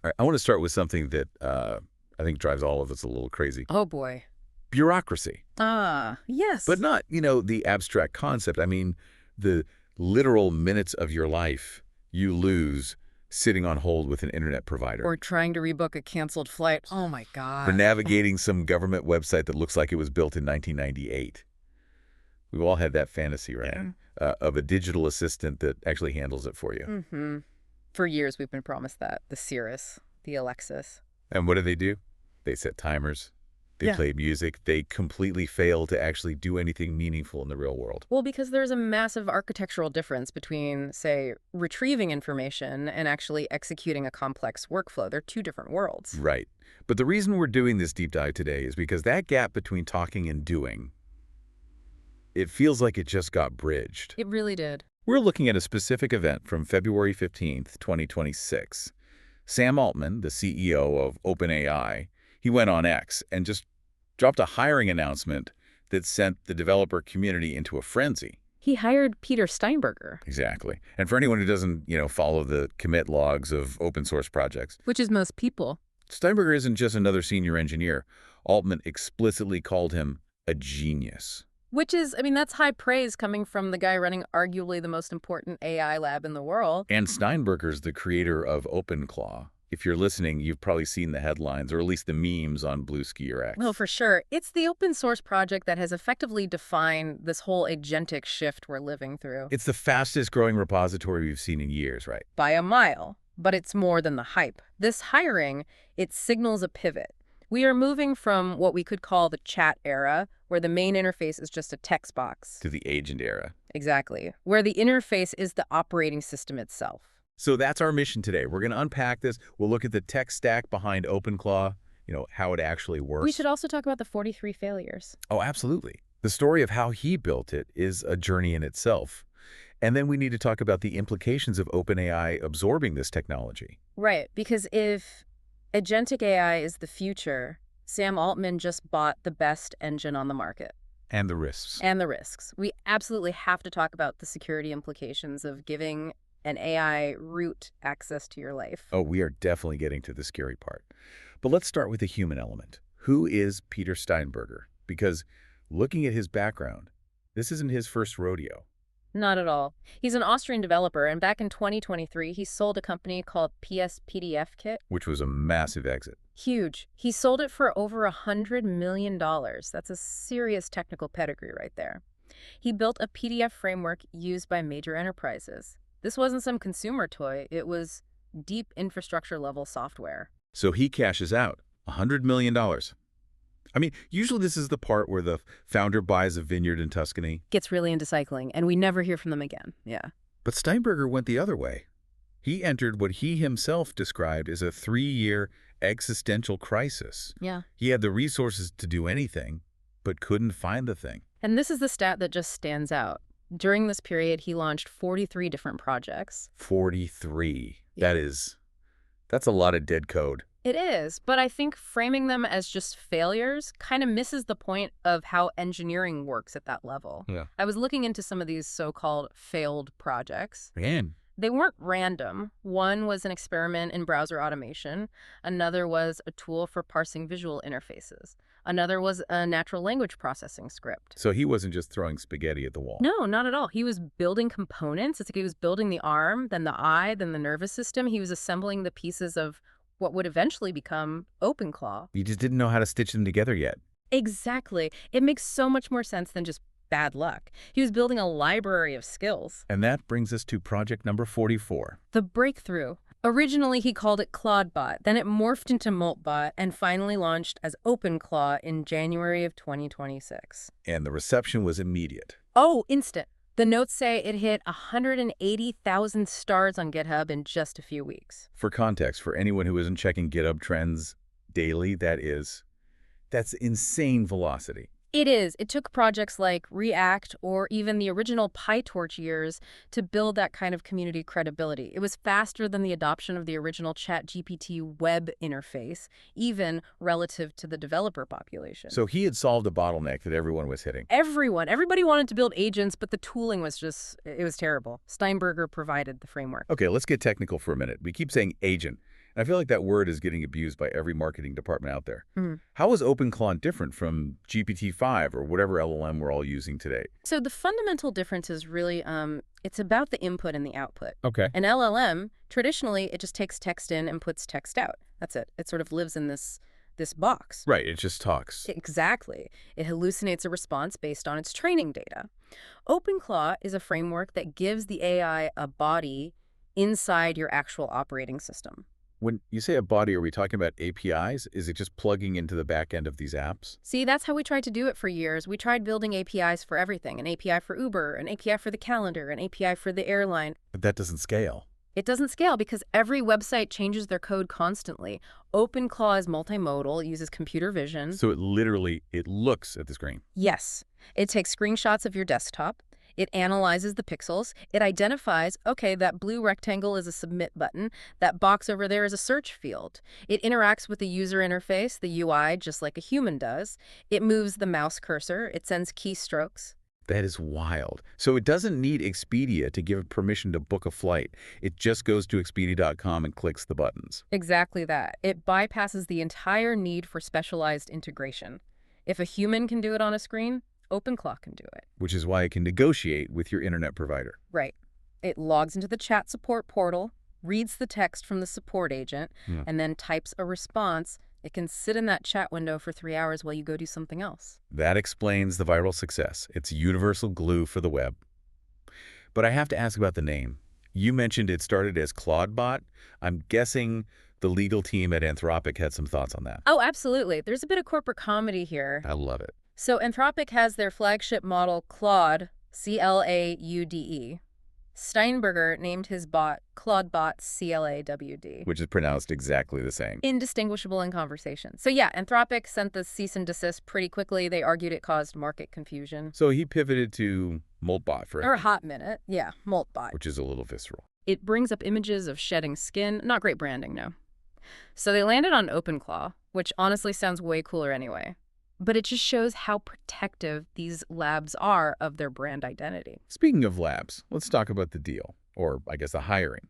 All right, I want to start with something that I think drives all of us a little crazy. Oh, boy. Bureaucracy. Ah, But yes. not, the abstract concept. I mean, the literal minutes of your life you lose sitting on hold with an internet provider Or trying to rebook a canceled flight. Oh, my or God. navigating some government website that looks like it was built in 1998. We've all had that fantasy, right? Yeah. Of a digital assistant that actually handles it for you. Mm-hmm. For years, we've been promised that. The Cirrus, the Alexis. And what do? They set timers. They Yeah. play music. They completely fail to actually do anything meaningful in the real world. Well, because there's a massive architectural difference between, say, retrieving information and actually executing a complex workflow. They're two different worlds. Right. But the reason we're doing this deep dive today is because that gap between talking and doing, it feels like it just got bridged. It really did. We're looking at a specific event from February 15th, 2026. Sam Altman, the CEO of OpenAI, he went on X and just dropped a hiring announcement that sent the developer community into a frenzy. He hired Peter Steinberger. Exactly. And for anyone who doesn't, follow the commit logs of open source projects, Which is most people. Steinberger isn't just another senior engineer. Altman explicitly called him a genius. Which is, that's high praise coming from the guy running arguably the most important AI lab in the world. And Steinberger's the creator of OpenClaw. If you're listening, you've probably seen the headlines, or at least the memes on Bluesky or X. No, for sure. It's the open source project that has effectively defined this whole agentic shift we're living through. It's the fastest growing repository we've seen in years, right? By a mile. But it's more than the hype. This hiring, it signals a pivot. We are moving from what we could call the chat era, where the main interface is just a text box. To the agent era. Exactly. Where the interface is the operating system itself. So that's our mission today. We're going to unpack this. We'll look at the tech stack behind OpenClaw, how it actually works. We should also talk about the 43 failures. Oh, absolutely. The story of how he built it is a journey in itself. And then we need to talk about the implications of OpenAI absorbing this technology. Right, because if agentic AI is the future, Sam Altman just bought the best engine on the market. And the risks. And the risks. We absolutely have to talk about the security implications of giving an AI root access to your life. Oh, we are definitely getting to the scary part. But let's start with the human element. Who is Peter Steinberger? Because looking at his background, this isn't his first rodeo. Not at all. He's an Austrian developer, and back in 2023, he sold a company called PSPDF Kit. Which was a massive exit. Huge. He sold it for over $100 million. That's a serious technical pedigree right there. He built a PDF framework used by major enterprises. This wasn't some consumer toy. It was deep infrastructure-level software. So he cashes out $100 million. I mean, usually this is the part where the founder buys a vineyard in Tuscany. Gets really into cycling, and we never hear from them again. Yeah. But Steinberger went the other way. He entered what he himself described as a 3-year existential crisis. Yeah. He had the resources to do anything, but couldn't find the thing. And this is the stat that just stands out. During this period, he launched 43 different projects. 43. Yeah. That's a lot of dead code. It is, but I think framing them as just failures kind of misses the point of how engineering works at that level. Yeah. I was looking into some of these so-called failed projects. Man. They weren't random. One was an experiment in browser automation. Another was a tool for parsing visual interfaces. Another was a natural language processing script. So he wasn't just throwing spaghetti at the wall. No, not at all. He was building components. It's like he was building the arm, then the eye, then the nervous system. He was assembling the pieces of what would eventually become OpenClaw. He just didn't know how to stitch them together yet. Exactly. It makes so much more sense than just bad luck. He was building a library of skills. And that brings us to project number 44. The breakthrough. Originally, he called it ClaudeBot, then it morphed into Moltbot, and finally launched as OpenClaw in January of 2026. And the reception was immediate. Oh, instant. The notes say it hit 180,000 stars on GitHub in just a few weeks. For context, for anyone who isn't checking GitHub trends daily, that's insane velocity. It is. It took projects like React or even the original PyTorch years to build that kind of community credibility. It was faster than the adoption of the original ChatGPT web interface, even relative to the developer population. So he had solved a bottleneck that everyone was hitting. Everybody wanted to build agents, but the tooling was it was terrible. Steinberger provided the framework. Okay, let's get technical for a minute. We keep saying agent, And I feel like that word is getting abused by every marketing department out there. Mm. How is OpenClaw different from GPT-5 or whatever LLM we're all using today? So the fundamental difference is really, it's about the input and the output. Okay. An LLM, traditionally, it just takes text in and puts text out. That's it. It sort of lives in this box. Right, it just talks. Exactly. It hallucinates a response based on its training data. OpenClaw is a framework that gives the AI a body inside your actual operating system. When you say a body, are we talking about APIs? Is it just plugging into the back end of these apps? See, that's how we tried to do it for years. We tried building APIs for everything. An API for Uber, an API for the calendar, an API for the airline. But that doesn't scale. It doesn't scale because every website changes their code constantly. OpenClaw is multimodal, uses computer vision. So it looks at the screen. Yes. It takes screenshots of your desktop. It analyzes the pixels. It identifies, okay, that blue rectangle is a submit button. That box over there is a search field. It interacts with the user interface, the UI, just like a human does. It moves the mouse cursor. It sends keystrokes. That is wild. So it doesn't need Expedia to give it permission to book a flight. It just goes to Expedia.com and clicks the buttons. Exactly that. It bypasses the entire need for specialized integration. If a human can do it on a screen, OpenClaw can do it. Which is why it can negotiate with your internet provider. Right. It logs into the chat support portal, reads the text from the support agent, and then types a response. It can sit in that chat window for 3 hours while you go do something else. That explains the viral success. It's universal glue for the web. But I have to ask about the name. You mentioned it started as Claudebot. I'm guessing the legal team at Anthropic had some thoughts on that. Oh, absolutely. There's a bit of corporate comedy here. I love it. So Anthropic has their flagship model, Claude, C-L-A-U-D-E. Steinberger named his bot Claudebot, C-L-A-W-D. Which is pronounced exactly the same. Indistinguishable in conversation. So yeah, Anthropic sent the cease and desist pretty quickly. They argued it caused market confusion. So he pivoted to Moltbot for Or a hot minute. Yeah, Moltbot. which is a little visceral. It brings up images of shedding skin. Not great branding, no. So they landed on OpenClaw, which honestly sounds way cooler anyway. But it just shows how protective these labs are of their brand identity. Speaking of labs, let's talk about the deal, or I guess the hiring.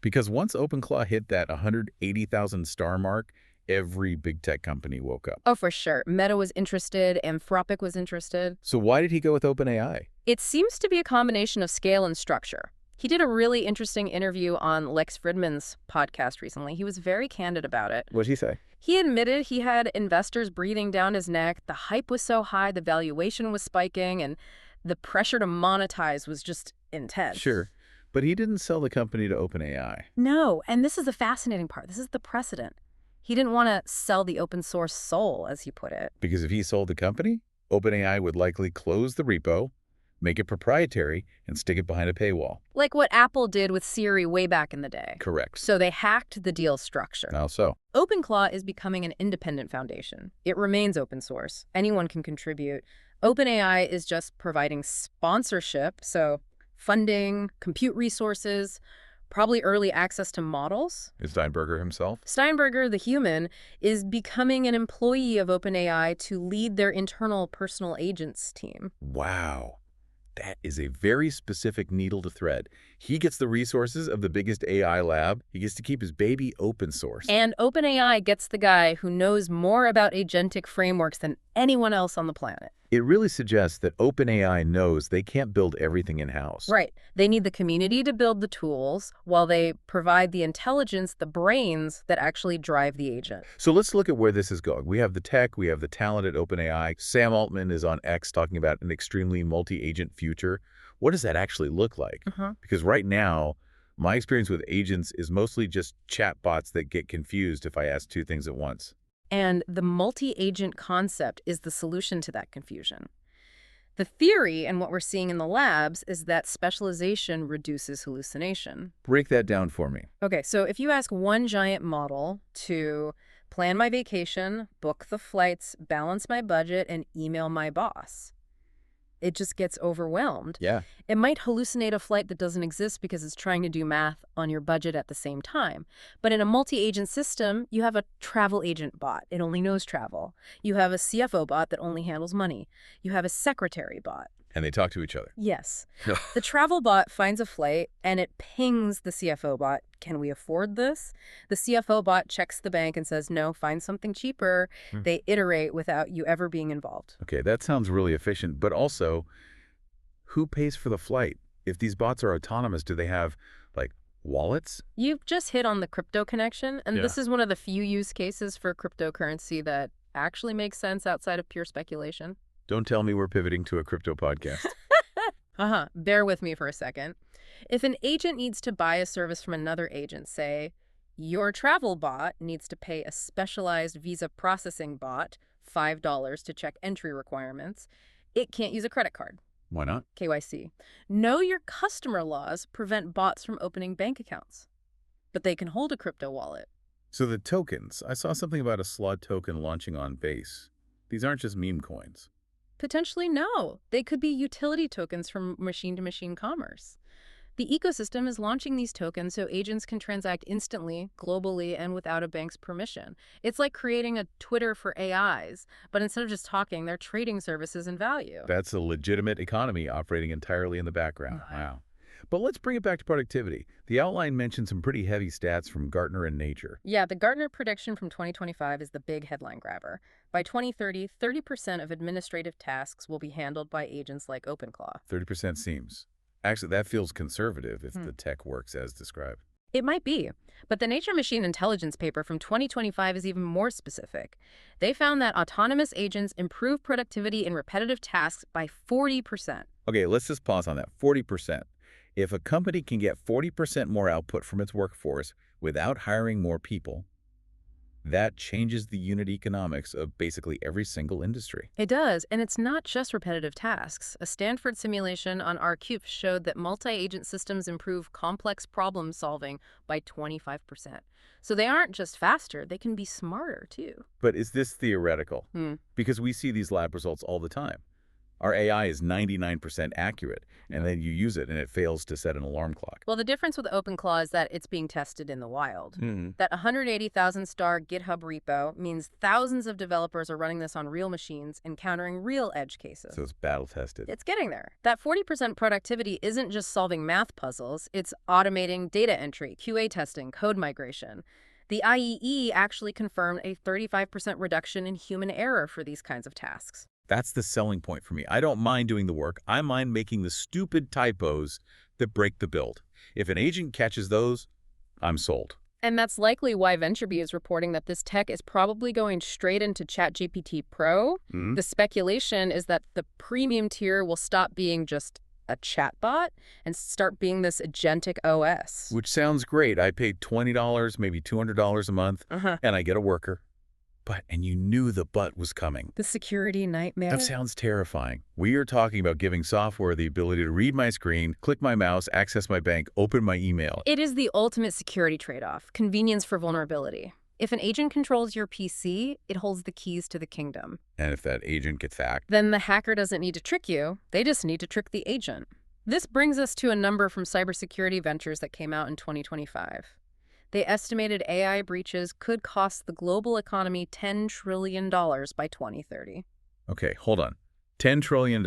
Because once OpenClaw hit that 180,000 star mark, every big tech company woke up. Oh, for sure. Meta was interested. Anthropic was interested. So why did he go with OpenAI? It seems to be a combination of scale and structure. He did a really interesting interview on Lex Fridman's podcast recently. He was very candid about it. What'd he say? He admitted he had investors breathing down his neck. The hype was so high, the valuation was spiking, and the pressure to monetize was just intense. Sure, but he didn't sell the company to OpenAI. No, and this is the fascinating part. This is the precedent. He didn't want to sell the open source soul, as he put it. Because if he sold the company, OpenAI would likely close the repo, make it proprietary, and stick it behind a paywall. Like what Apple did with Siri way back in the day. Correct. So they hacked the deal structure. How so? OpenClaw is becoming an independent foundation. It remains open source. Anyone can contribute. OpenAI is just providing sponsorship, so funding, compute resources, probably early access to models. Is Steinberger himself? Steinberger, the human, is becoming an employee of OpenAI to lead their internal personal agents team. Wow. That is a very specific needle to thread. He gets the resources of the biggest AI lab. He gets to keep his baby open source. And OpenAI gets the guy who knows more about agentic frameworks than anyone else on the planet. It really suggests that OpenAI knows they can't build everything in-house. Right. They need the community to build the tools while they provide the intelligence, the brains that actually drive the agent. So let's look at where this is going. We have the tech, we have the talent at OpenAI. Sam Altman is on X talking about an extremely multi-agent future. What does that actually look like? Because right now, my experience with agents is mostly just chatbots that get confused if I ask two things at once. And the multi-agent concept is the solution to that confusion. The theory, and what we're seeing in the labs, is that specialization reduces hallucination. Break that down for me. Okay, so if you ask one giant model to plan my vacation, book the flights, balance my budget, and email my boss, it just gets overwhelmed. Yeah. It might hallucinate a flight that doesn't exist because it's trying to do math on your budget at the same time. But in a multi-agent system, you have a travel agent bot. It only knows travel. You have a CFO bot that only handles money. You have a secretary bot. And they talk to each other. Yes. The travel bot finds a flight, and it pings the CFO bot. Can we afford this? The CFO bot checks the bank and says, no, find something cheaper. They iterate without you ever being involved. Okay, that sounds really efficient, but also, who pays for the flight? If these bots are autonomous, do they have, like, wallets? You've just hit on the crypto connection, and this is one of the few use cases for cryptocurrency that actually makes sense outside of pure speculation. Don't tell me we're pivoting to a crypto podcast. Bear with me for a second. If an agent needs to buy a service from another agent, say, your travel bot needs to pay a specialized visa processing bot $5 to check entry requirements, it can't use a credit card. Why not? KYC. Know your customer laws prevent bots from opening bank accounts, but they can hold a crypto wallet. So the tokens, I saw something about a slot token launching on Base. These aren't just meme coins. Potentially, no. They could be utility tokens from machine-to-machine commerce. The ecosystem is launching these tokens so agents can transact instantly, globally, and without a bank's permission. It's like creating a Twitter for AIs, but instead of just talking, they're trading services and value. That's a legitimate economy operating entirely in the background. Wow. But let's bring it back to productivity. The outline mentioned some pretty heavy stats from Gartner and Nature. Yeah, the Gartner prediction from 2025 is the big headline grabber. By 2030, 30% of administrative tasks will be handled by agents like OpenClaw. 30% seems. Actually, that feels conservative if the tech works as described. It might be, but the Nature Machine Intelligence paper from 2025 is even more specific. They found that autonomous agents improve productivity in repetitive tasks by 40%. Okay, let's just pause on that. 40%. If a company can get 40% more output from its workforce without hiring more people, that changes the unit economics of basically every single industry. It does, and it's not just repetitive tasks. A Stanford simulation on RCube showed that multi-agent systems improve complex problem solving by 25%. So they aren't just faster, they can be smarter too. But is this theoretical? Because we see these lab results all the time. Our AI is 99% accurate, and then you use it and it fails to set an alarm clock. Well, the difference with OpenClaw is that it's being tested in the wild. That 180,000-star GitHub repo means thousands of developers are running this on real machines, encountering real edge cases. So it's battle-tested. It's getting there. That 40% productivity isn't just solving math puzzles, it's automating data entry, QA testing, code migration. The IEE actually confirmed a 35% reduction in human error for these kinds of tasks. That's the selling point for me. I don't mind doing the work. I mind making the stupid typos that break the build. If an agent catches those, I'm sold. And that's likely why VentureBee is reporting that this tech is probably going straight into ChatGPT Pro. The speculation is that the premium tier will stop being just a chatbot and start being this agentic OS. Which sounds great. I paid $20, maybe $200 a month, and I get a worker. And you knew the butt was coming. The security nightmare. That sounds terrifying. We are talking about giving software the ability to read my screen, click my mouse, access my bank, open my email. It is the ultimate security trade-off, convenience for vulnerability. If an agent controls your PC, it holds the keys to the kingdom. And if that agent gets hacked? Then the hacker doesn't need to trick you. They just need to trick the agent. This brings us to a number from cybersecurity ventures that came out in 2025. They estimated AI breaches could cost the global economy $10 trillion by 2030. Okay, hold on. $10 trillion.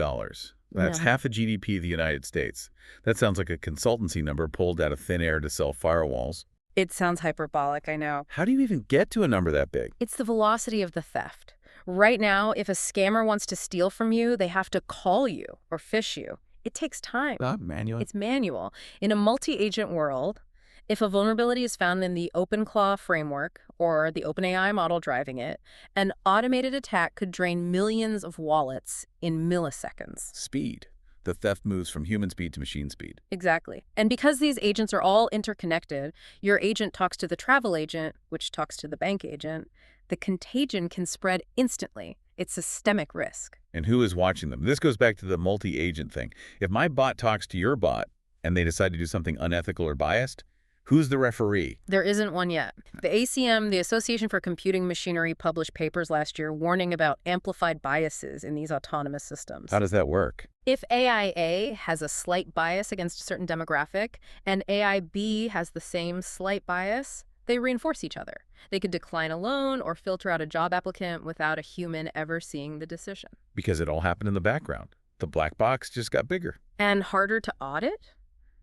That's half the GDP of the United States. That sounds like a consultancy number pulled out of thin air to sell firewalls. It sounds hyperbolic, I know. How do you even get to a number that big? It's the velocity of the theft. Right now, if a scammer wants to steal from you, they have to call you or phish you. It takes time. Manual? It's manual. In a multi-agent world, if a vulnerability is found in the OpenClaw framework or the OpenAI model driving it, an automated attack could drain millions of wallets in milliseconds. Speed. The theft moves from human speed to machine speed. Exactly. And because these agents are all interconnected, your agent talks to the travel agent, which talks to the bank agent, the contagion can spread instantly. It's systemic risk. And who is watching them? This goes back to the multi-agent thing. If my bot talks to your bot and they decide to do something unethical or biased, who's the referee? There isn't one yet. The ACM, the Association for Computing Machinery, published papers last year warning about amplified biases in these autonomous systems. How does that work? If AIA has a slight bias against a certain demographic and AIB has the same slight bias, they reinforce each other. They could decline a loan or filter out a job applicant without a human ever seeing the decision. Because it all happened in the background. The black box just got bigger. And harder to audit?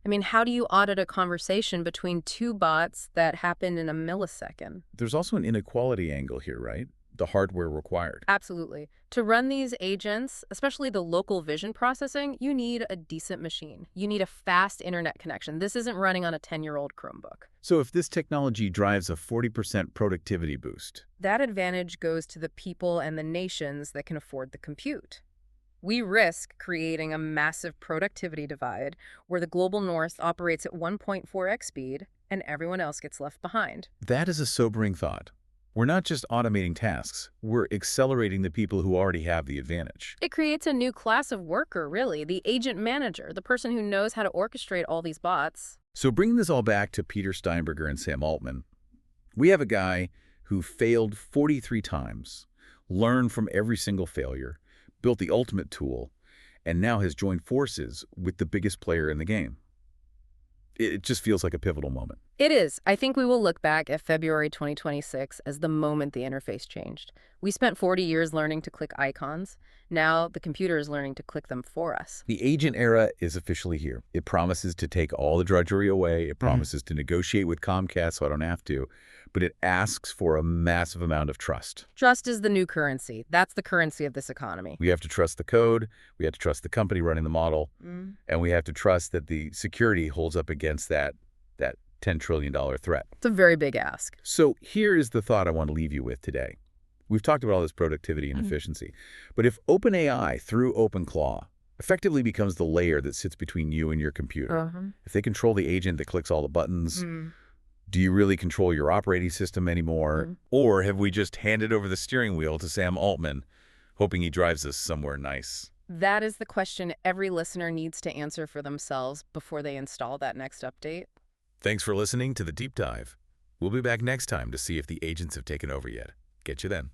I mean, how do you audit a conversation between two bots that happened in a millisecond? There's also an inequality angle here, right? The hardware required. Absolutely. To run these agents, especially the local vision processing, you need a decent machine. You need a fast internet connection. This isn't running on a 10-year-old Chromebook. So if this technology drives a 40% productivity boost, That advantage goes to the people and the nations that can afford the compute. We risk creating a massive productivity divide where the global north operates at 1.4x speed and everyone else gets left behind. that is a sobering thought. We're not just automating tasks, we're accelerating the people who already have the advantage. It creates a new class of worker, really, the agent manager, the person who knows how to orchestrate all these bots. So bringing this all back to Peter Steinberger and Sam Altman, we have a guy who failed 43 times, learned from every single failure, built the ultimate tool, and now has joined forces with the biggest player in the game. It just feels like a pivotal moment. It is. I think we will look back at February 2026 as the moment the interface changed. We spent 40 years learning to click icons. Now the computer is learning to click them for us. The agent era is officially here. It promises to take all the drudgery away. It promises to negotiate with Comcast so I don't have to. But it asks for a massive amount of trust. Trust is the new currency. That's the currency of this economy. We have to trust the code. We have to trust the company running the model. And we have to trust that the security holds up against that $10 trillion threat. It's a very big ask. So here is the thought I want to leave you with today. We've talked about all this productivity and efficiency. But if OpenAI, through OpenClaw, effectively becomes the layer that sits between you and your computer, if they control the agent that clicks all the buttons, do you really control your operating system anymore? Or have we just handed over the steering wheel to Sam Altman, hoping he drives us somewhere nice? That is the question every listener needs to answer for themselves before they install that next update. Thanks for listening to The Deep Dive. We'll be back next time to see if the agents have taken over yet. Get you then.